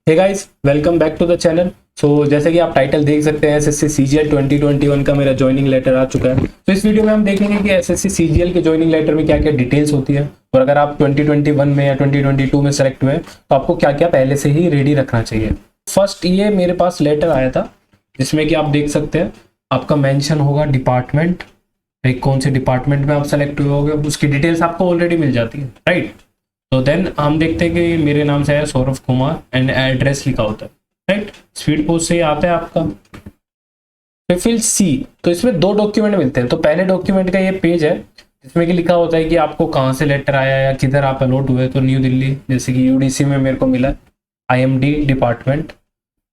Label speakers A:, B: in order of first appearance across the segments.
A: Hey guys, welcome back to the channel. So जैसे कि आप टाइटल देख सकते हैं, एसएससी सीजीएल 2021 का मेरा ज्वाइनिंग लेटर आ चुका है। तो इस वीडियो में हम देखेंगे कि एसएससी सीजीएल के ज्वाइनिंग लेटर में क्या क्या डिटेल्स होती है, और अगर आप 2021 में या 2022 में सेलेक्ट हुए तो आपको क्या क्या पहले से ही रेडी रखना चाहिए। फर्स्ट, ये मेरे पास लेटर आया था जिसमें कि आप देख सकते हैं आपका मेंशन होगा डिपार्टमेंट, लाइक कौन से डिपार्टमेंट में आप सेलेक्ट हुए होगे, उसकी डिटेल्स आपको ऑलरेडी मिल जाती है, राइट। तो देन हम देखते हैं कि मेरे नाम से है सौरभ कुमार एंड एड्रेस लिखा होता है, राइट। स्पीड पोस्ट से ही आता है आपका। तो फिर सी, तो इसमें दो डॉक्यूमेंट मिलते हैं। तो पहले डॉक्यूमेंट का ये पेज है जिसमें कि लिखा होता है कि आपको कहाँ से लेटर आया या किधर आप अलॉट हुए। तो न्यू दिल्ली, जैसे कि यूडीसी में मेरे को मिला आईएमडी डिपार्टमेंट,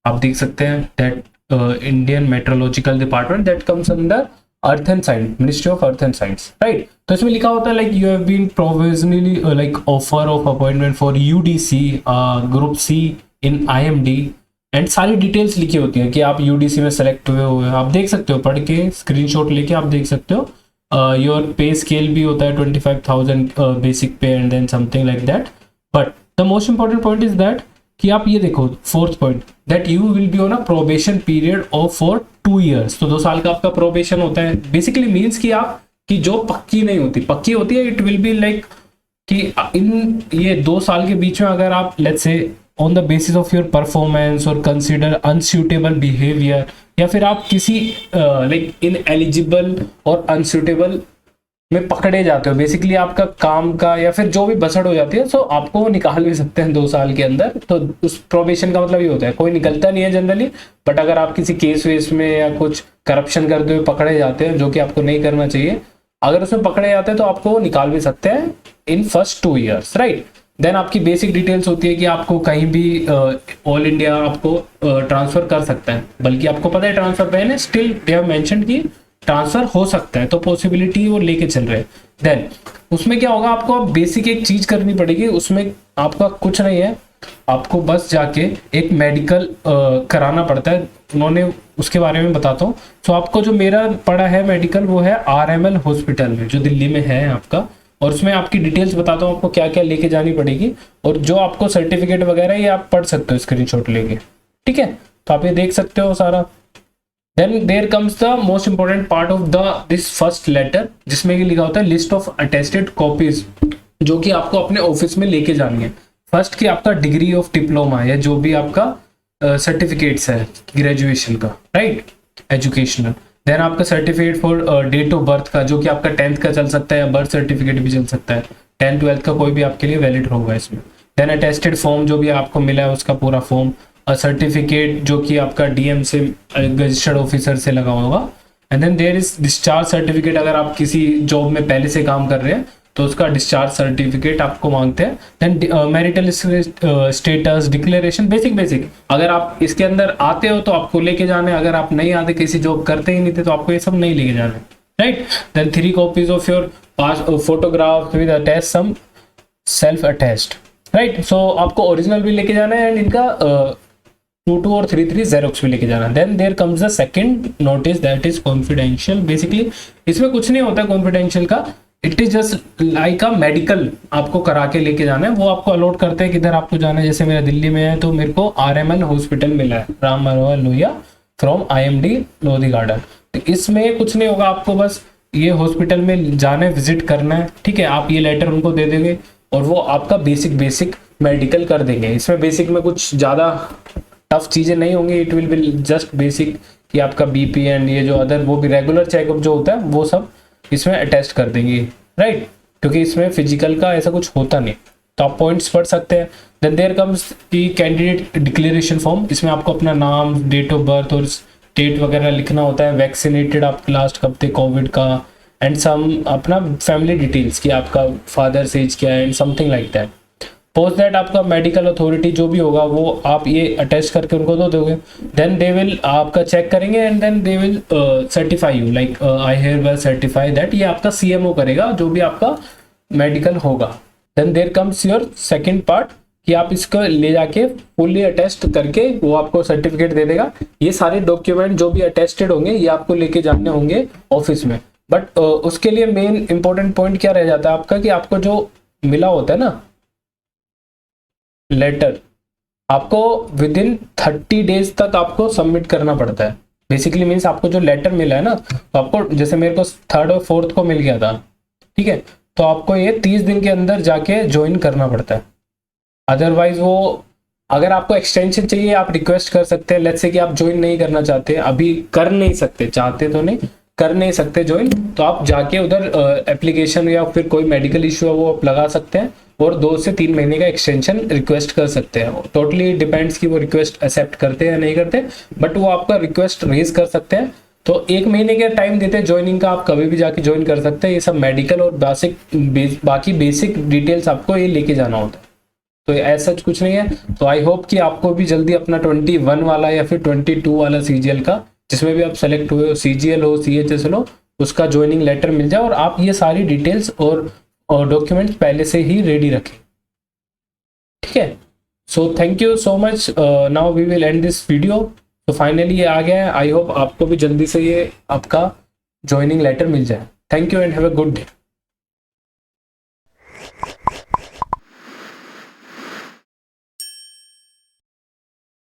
A: आप देख सकते हैं that Indian meteorological department that comes under earth and science, ministry of earth and science, right. तो इसमें लिखा होता है like you have been provisionally like offer of appointment for UDC group C in IMD, and सारी details लिखी होती हैं कि आप यूडीसी में सेलेक्ट हुए हो। आप देख सकते हो, पढ़ के स्क्रीनशॉट लेके आप देख सकते हो। योर पे स्केल भी होता है 25,000 basic pay and then something like that. But the most important point is that कि आप ये देखो, fourth point, that you will be on a probation period of for 2 years। तो 2 साल का आपका प्रोबेशन होता है। बेसिकली मीन्स कि आप की जॉब पक्की नहीं होती, पक्की होती है, इट विल बी लाइक कि इन ये 2 साल के बीच में अगर आप let's say on the basis of your performance और कंसिडर अनसूटेबल बिहेवियर, या फिर आप किसी लाइक इन एलिजिबल और अनसूटेबल में पकड़े जाते हो, बेसिकली आपका काम का या फिर जो भी बसड़ हो जाती है, सो आपको वो निकाल भी सकते हैं 2 साल के अंदर। तो उस प्रोबेशन का मतलब ये होता है, कोई निकलता नहीं है जनरली, बट अगर आप किसी केस वेस में या कुछ करप्शन करते हुए पकड़े जाते हैं, जो कि आपको नहीं करना चाहिए, अगर उसमें पकड़े जाते हैं तो आपको निकाल भी सकते हैं in first 2 years, right. Then आपकी बेसिक डिटेल्स होती है कि आपको कहीं भी ऑल इंडिया आपको ट्रांसफर कर सकता है, बल्कि आपको पता है ट्रांसफर बैन है, स्टिल दे हैव मेंशन्ड कि ट्रांसफर हो सकता है, तो पॉसिबिलिटी वो लेके चल रहे हैं। देन उसमें क्या होगा, आपको बेसिक एक चीज करनी पड़ेगी। उसमें आपका कुछ नहीं है, आपको बस जाके एक मेडिकल कराना पड़ता है। उन्होंने उसके बारे में बताता हूँ। तो आपको जो मेरा पड़ा है मेडिकल, वो है आरएमएल हॉस्पिटल में, जो दिल्ली में है आपका। और उसमें आपकी डिटेल्स बताता हूँ आपको क्या क्या लेके जानी पड़ेगी, और जो आपको सर्टिफिकेट वगैरह ये आप पढ़ सकते हो स्क्रीनशॉट लेके, ठीक है। तो आप ये देख सकते हो सारा। Then there comes the most important part of this first letter, जिसमें कि लिखा होता है लिस्ट ऑफ अटेस्टेड कॉपीज, जो कि आपको अपने ऑफिस में लेके जानी है। फर्स्ट कि आपका डिग्री ऑफ डिप्लोमा है, जो भी आपका सर्टिफिकेट्स है ग्रेजुएशन का, राइट, एजुकेशनल। देन आपका certificate for date of birth का, जो कि आपका 10th का चल सकता है या बर्थ सर्टिफिकेट भी चल सकता है। 10th 12th का कोई भी आपके लिए वैलिड होगा इसमें। देन अटेस्टेड फॉर्म, जो भी आपको मिला है उसका पूरा फॉर्म। सर्टिफिकेट जो कि आपका डीएम से, रजिस्टर्ड ऑफिसर से लगा होगा। And then there is discharge certificate, अगर आप किसी जॉब में पहले से काम कर रहे हैं तो उसका डिस्चार्ज सर्टिफिकेट आपको मांगते हैं। Then marital status declaration, basic अगर आप इसके अंदर आते हो तो आपको लेके जाना है, अगर आप नहीं आते, किसी जॉब करते ही नहीं थे, तो आपको ये सब नहीं लेके जाना है, right. Then 3 copies of your pass photograph with attach some self attached, right. So आपको ओरिजिनल भी लेके जाना है, एंड इनका 2 और 3 जेरोक्स भी लेके जाना। Then there comes the second notice that is confidential. Basically इसमें कुछ नहीं होता कॉन्फिडेंशियल का, it is just like a medical आपको करा के लेके जाना है। वो आपको अलॉट करते हैं किधर आपको जाना है। जैसे मेरा दिल्ली में है तो मेरे को आरएमएल हॉस्पिटल मिला है, Ram Manohar Lohia from IMD Lodhi Garden. तो इसमें कुछ नहीं होगा, आपको बस ये हॉस्पिटल में जाना है, विजिट करना है, ठीक है। आप ये लेटर उनको दे देंगे और वो आपका बेसिक मेडिकल कर देंगे। इसमें बेसिक में कुछ ज़्यादा टफ चीज़ें नहीं होंगी, it will be just basic कि आपका बीपी एंड ये जो अदर वो भी रेगुलर चेकअप जो होता है वो सब इसमें अटेस्ट कर देंगे, राइट। क्योंकि इसमें फिजिकल का ऐसा कुछ होता नहीं, तो आप पॉइंट्स पढ़ सकते हैं। देन देयर कम्स की कैंडिडेट डिक्लेरेशन फॉर्म, इसमें आपको अपना नाम, डेट ऑफ बर्थ और स्टेट वगैरह लिखना होता है। वैक्सीनेटेड आप लास्ट कब थे कोविड का, एंड सम अपना फैमिली डिटेल्स कि आपका फादर्स एज क्या है and something like that. Post that आपका मेडिकल अथॉरिटी जो भी होगा वो आप ये अटैच करके उनको दे दोगे। देन दे विल आपका चेक करेंगे, and then they will certify you, like I hereby certify that, ये आपका सीएमओ करेगा जो भी आपका मेडिकल होगा। Then there comes your second part कि आप इसको ले जाके फुल्ली अटेस्ट करके वो आपको सर्टिफिकेट दे देगा। ये सारे डॉक्यूमेंट जो भी अटेस्टेड होंगे ये आपको लेके जाने होंगे ऑफिस में। बट उसके लिए मेन इंपॉर्टेंट पॉइंट क्या रह जाता है आपका, कि आपको जो मिला होता है ना लेटर, आपको विद इन 30 डेज तक आपको सबमिट करना पड़ता है। बेसिकली मीन्स आपको जो लेटर मिला है ना, तो आपको जैसे मेरे को 3rd और 4th को मिल गया था, ठीक है, तो आपको ये 30 दिन के अंदर जाके ज्वाइन करना पड़ता है। अदरवाइज वो, अगर आपको एक्सटेंशन चाहिए आप रिक्वेस्ट कर सकते हैं। लेट्स से कि आप ज्वाइन नहीं करना चाहते, अभी कर नहीं सकते, चाहते तो नहीं, कर नहीं सकते ज्वाइन, तो आप जाके उधर एप्लीकेशन या फिर कोई मेडिकल इशू है वो आप लगा सकते हैं और 2 से 3 महीने का एक्सटेंशन रिक्वेस्ट कर सकते हैं। टोटली डिपेंड्स कि वो रिक्वेस्ट एक्सेप्ट करते हैं या नहीं करते, बट वो आपका रिक्वेस्ट रेज कर सकते हैं। तो 1 महीने का टाइम देते हैं ज्वाइनिंग का, आप कभी भी जाके ज्वाइन कर सकते हैं। ये सब मेडिकल और बाकी बेसिक डिटेल्स आपको ये लेके जाना होता है, तो ऐसा कुछ नहीं है। तो आई होप कि आपको भी जल्दी अपना 21 वाला या फिर 22 वाला सीजीएल का, जिसमें भी आप सेलेक्ट हुए हो, सीजीएल हो, सीएचएसएल हो, उसका ज्वाइनिंग लेटर मिल जाए और आप ये सारी डिटेल्स और डॉक्यूमेंट्स पहले से ही रेडी रखें, ठीक है। So thank you so much. Now we will end this video. तो फाइनली ये आ गया है। आई होप आपको भी जल्दी से ये आपका ज्वाइनिंग लेटर मिल जाए। Thank you and have a good day.